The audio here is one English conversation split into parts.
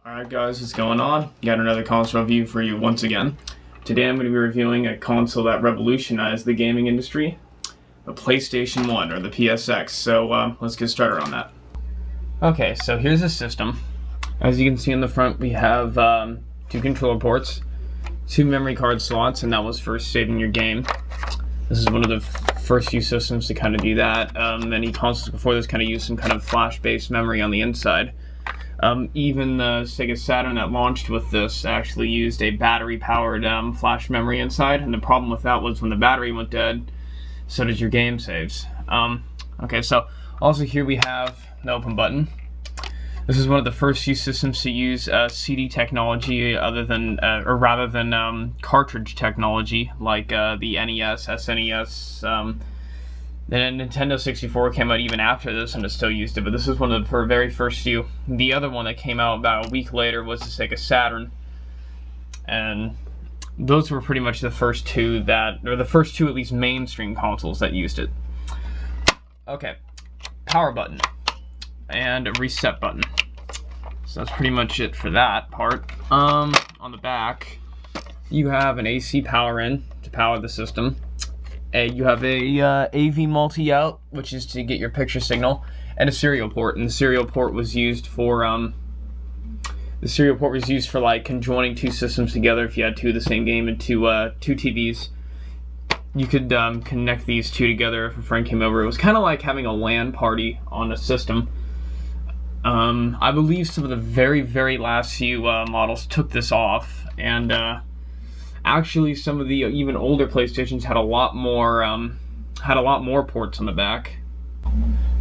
Alright guys, what's going on? Got another console review for you once again. Today I'm going to be reviewing a console that revolutionized the gaming industry, the PlayStation 1, or the PSX, so let's get started on that. Okay, so here's the system. As you can see in the front we have two controller ports, two memory card slots, and that was for saving your game. This is one of the first few systems to kind of do that. Many consoles before this kind of used some kind of flash-based memory on the inside. Even the Sega Saturn that launched with this actually used a battery-powered flash memory inside, and the problem with that was when the battery went dead, so did your game saves. Okay, so also here we have the open button. This is one of the first few systems to use CD technology rather than cartridge technology like the NES, SNES. Then Nintendo 64 came out even after this and it still used it, but this is one of the very first few. The other one that came out about a week later was the Sega Saturn, and those were pretty much the first two at least mainstream consoles that used it. Okay, power button and a reset button. So that's pretty much it for that part. On the back, you have an AC power in to power the system. You have a AV multi-out, which is to get your picture signal, and a serial port. And the serial port was used for like conjoining two systems together. If you had two of the same game and two TVs, you could connect these two together if a friend came over. It was kind of like having a LAN party on a system. I believe some of the very last few models took this off, and actually, some of the even older PlayStations had a lot more ports on the back.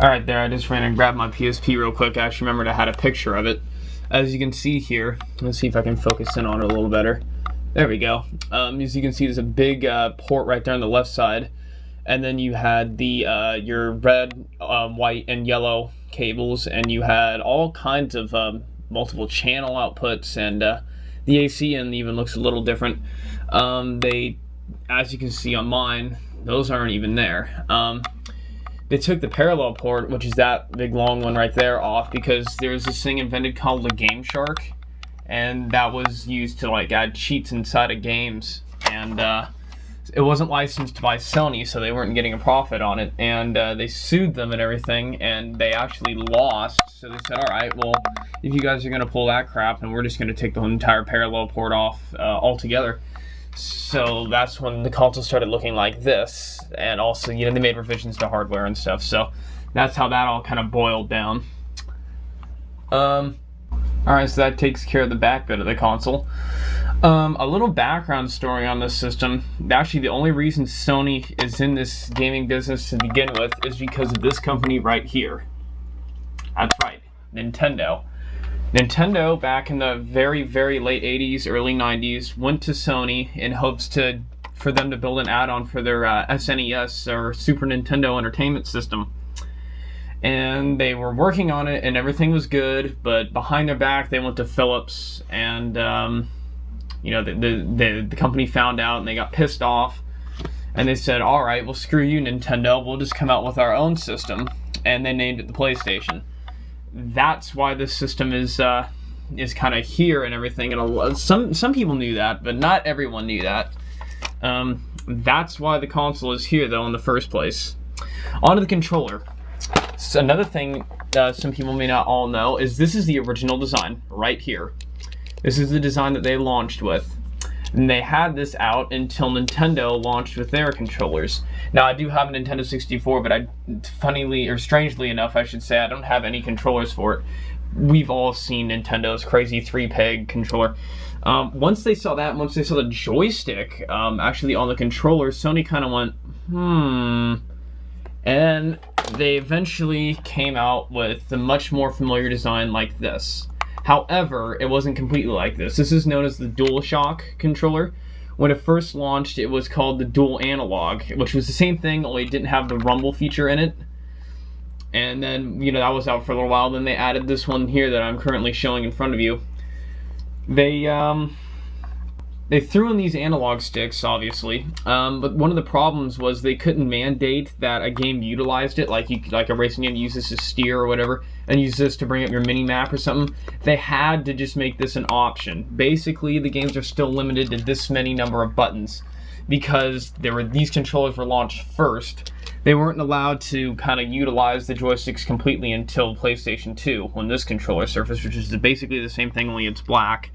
Alright, there, I just ran and grabbed my PSP real quick. I actually remembered I had a picture of it. As you can see here, let's see if I can focus in on it a little better. There we go. As you can see, there's a big port right there on the left side, and then you had the your red, white, and yellow cables, and you had all kinds of multiple channel outputs, and the AC end even looks a little different. As you can see on mine, those aren't even there. They took the parallel port, which is that big long one right there, off because there's this thing invented called the Game Shark, and that was used to like add cheats inside of games, and it wasn't licensed by Sony, so they weren't getting a profit on it, and they sued them and everything, and they actually lost. So they said, alright, well, if you guys are going to pull that crap, then we're just going to take the entire parallel port off altogether. So that's when the console started looking like this, and also, you know, they made revisions to hardware and stuff, so that's how that all kind of boiled down. Alright, so that takes care of the back bit of the console. A little background story on this system. Actually, the only reason Sony is in this gaming business to begin with is because of this company right here. That's right, Nintendo. Nintendo, back in the very late 80s, early 90s, went to Sony in hopes for them to build an add-on for their SNES, or Super Nintendo Entertainment System. And they were working on it, and everything was good, but behind their back, they went to Philips, and you know, the company found out, and they got pissed off, and they said, all right, well, screw you, Nintendo, we'll just come out with our own system, and they named it the PlayStation. That's why this system is kind of here and everything, and some people knew that, but not everyone knew that. That's why the console is here, though, in the first place. On to the controller. So another thing some people may not all know is this is the original design right here. This is the design that they launched with, and they had this out until Nintendo launched with their controllers. Now, I do have a Nintendo 64, but strangely enough, I should say, I don't have any controllers for it. We've all seen Nintendo's crazy 3-peg controller. Once they saw that, once they saw the joystick actually on the controller, Sony kind of went, and they eventually came out with a much more familiar design like this. However, it wasn't completely like this. This is known as the DualShock controller. When it first launched, it was called the Dual Analog, which was the same thing, only it didn't have the rumble feature in it. And then, you know, that was out for a little while. Then they added this one here that I'm currently showing in front of you. They they threw in these analog sticks, obviously, but one of the problems was they couldn't mandate that a game utilized it, like a racing game uses this to steer or whatever, and use this to bring up your mini map or something. They had to just make this an option. Basically, the games are still limited to this many number of buttons because these controllers were launched first. They weren't allowed to kind of utilize the joysticks completely until PlayStation 2, when this controller surfaced, which is basically the same thing, only it's black.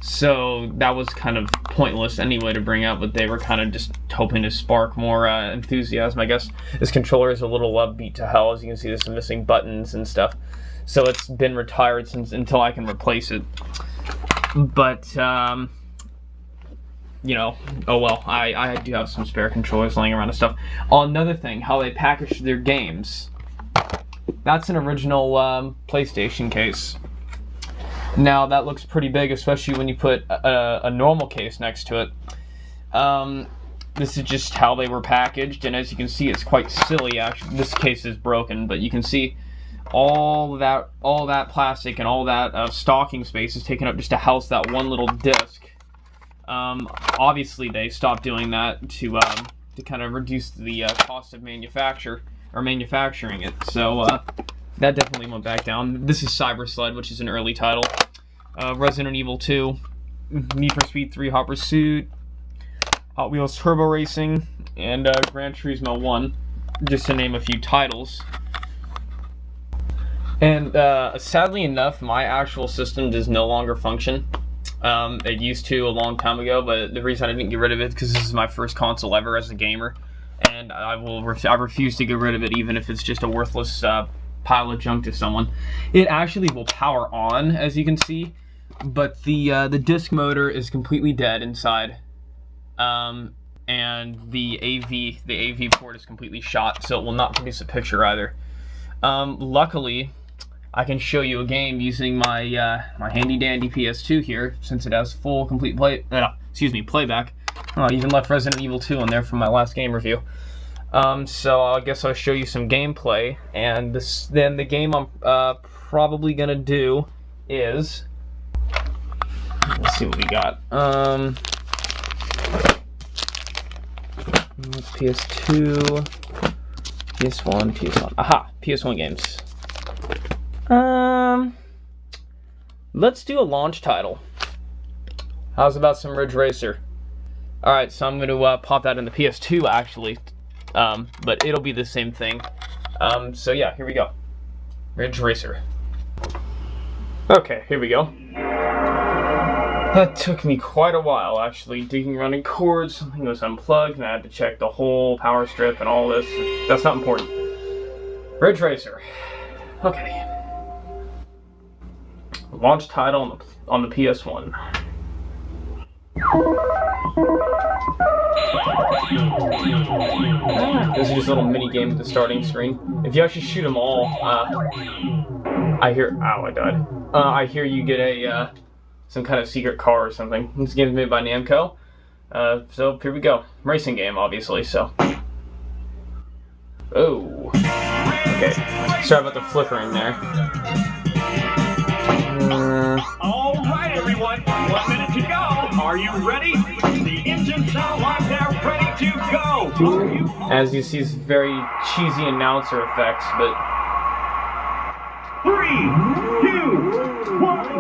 So that was kind of pointless anyway to bring up, but they were kind of just hoping to spark more enthusiasm, I guess. This controller is a little beat to hell. As you can see, there's some missing buttons and stuff. So it's been retired until I can replace it. But, you know, oh well, I do have some spare controllers laying around and stuff. Another thing, how they package their games. That's an original PlayStation case. Now that looks pretty big, especially when you put a normal case next to it. This is just how they were packaged, and as you can see, it's quite silly. Actually, this case is broken, but you can see all that plastic and all that stocking space is taken up just to house that one little disc. Obviously, they stopped doing that to kind of reduce the cost of manufacturing it. So. That definitely went back down. This is Cyber Sled, which is an early title. Resident Evil 2, Need for Speed 3 Hot Pursuit, Hot Wheels Turbo Racing, and Gran Turismo 1, just to name a few titles. And sadly enough, my actual system does no longer function. It used to a long time ago, but the reason I didn't get rid of it is because this is my first console ever as a gamer, and I refuse to get rid of it even if it's just a worthless pile of junk to someone. It actually will power on, as you can see, but the disc motor is completely dead inside, and the AV port is completely shot, so it will not produce a picture either. Luckily, I can show you a game using my my handy dandy PS2 here, since it has full complete playback. Oh, I even left Resident Evil 2 on there from my last game review. So I guess I'll show you some gameplay, and then the game I'm probably gonna do is, let's see what we got. PS2, PS1. Aha, PS1 games. Let's do a launch title. How's about some Ridge Racer? All right, so I'm gonna pop that in the PS2 actually. But it'll be the same thing. So yeah, here we go. Ridge Racer. Okay, here we go. That took me quite a while, actually, digging around in cords. Something was unplugged, and I had to check the whole power strip and all this. That's not important. Ridge Racer. Okay. Launch title on the PS1. This is just a little mini game at the starting screen. If you actually shoot them all, I hear. Ow! I died. I hear you get a some kind of secret car or something. This game is made by Namco. So here we go. Racing game, obviously. So. Oh. Okay. Sorry about the flickering there. All right, everyone. 1 minute to go. Are you ready? The engines sound like they're ready to go. As you see, it's very cheesy announcer effects, but 3, 2, 1, go!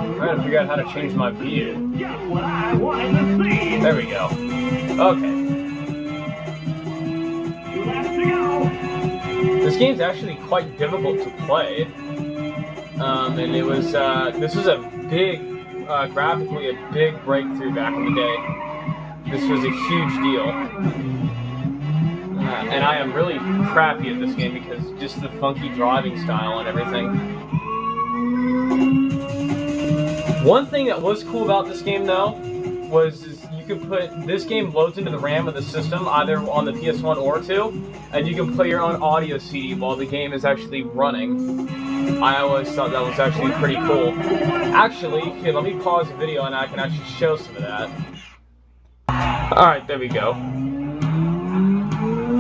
I'm trying to figure out how to change my view. Just what I wanted to see. There we go. Okay. 2 laps to go. This game's actually quite difficult to play. And it was, this was a big, graphically a big breakthrough back in the day. This was a huge deal. And I am really crappy at this game because just the funky driving style and everything. One thing that was cool about this game, though, was you could put, this game loads into the RAM of the system, either on the PS1 or 2, and you can play your own audio CD while the game is actually running. I always thought that was actually pretty cool. Actually, here, let me pause the video and I can actually show some of that. Alright, there we go.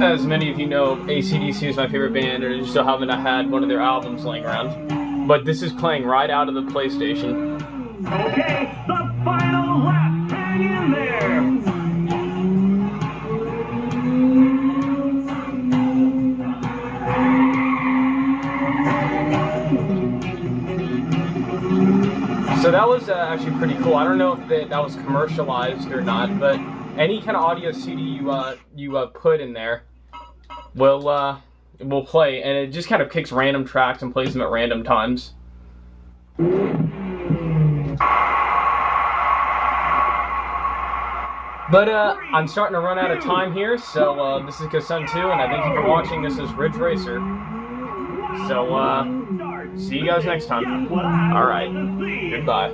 As many of you know, AC/DC is my favorite band, and I just so happen I had one of their albums laying around. But this is playing right out of the PlayStation. Okay, the final lap. Hang in there. So that was actually pretty cool. I don't know if that was commercialized or not, but any kind of audio CD you put in there will play, and it just kind of picks random tracks and plays them at random times. But I'm starting to run out of time here, so this is Sun 2, and I thank you for watching. This is Ridge Racer. So see you guys next time. Alright, goodbye.